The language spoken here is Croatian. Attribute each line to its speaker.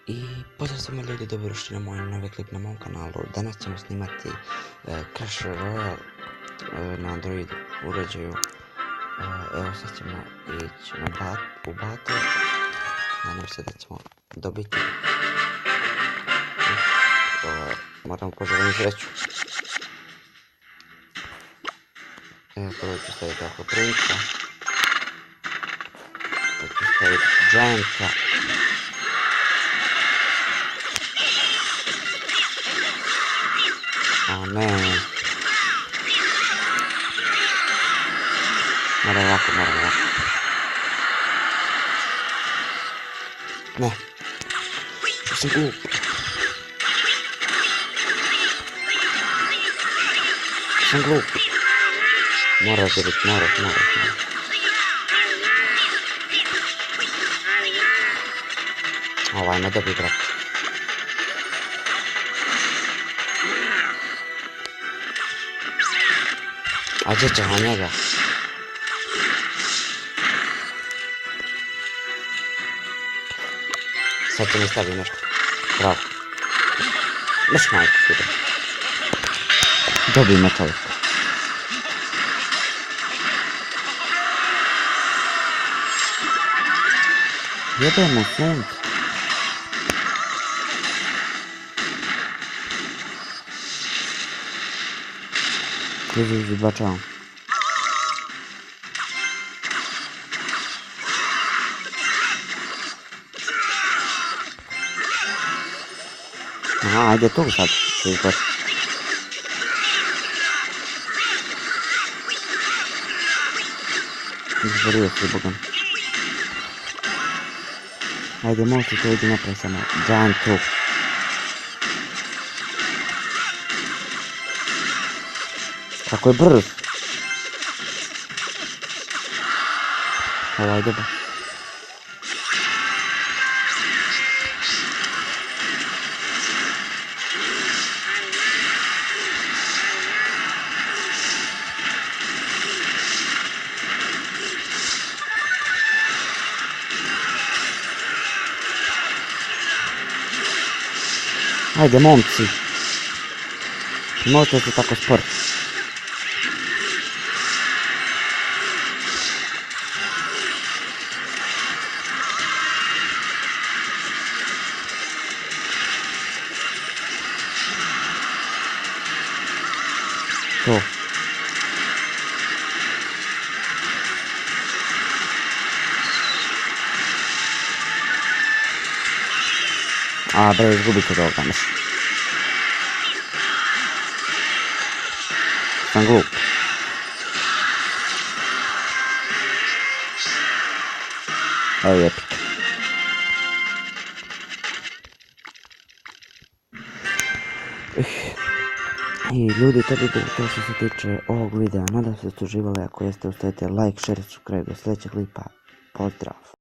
Speaker 1: I pozdrav svima ljudi, dobrodošli na moj novi klip na mom kanalu. Danas ćemo snimati Clash Royale na Android uređaju. Evo sad ćemo ići u battle. Nadam se da ćemo dobiti. Moram poželim sreću. Evo prvo ću staviti oko princa. Pa ću staviti Gianta. A ne. Moram ovako. Ne. Što sam glup. Sam glup. Moraš da biti, moraš. Ovaj me dobi, brat. A gdje ćemo njega? Sad će mi stavi nešto. Bravo. Baš majku kida. Dobi me čovjek. Jebemo sunce. Wybaczam. Aha, idę tu sad. Zboruję się Bogiem. Ajde, možete to ići napravi samo. Giant trup. Kako je brz. Ovo, ajde ba. Ajde, momci. Možete se tako spor. To. A, bre, izgubit ću toga, mislim. Sam glup. Evo je epik. I ljudi, to bi bilo to što se tiče ovog videa. Nadam se da ste uživali, ako jeste ostavite like, share, subscribe do sljedećeg klipa. Pozdrav!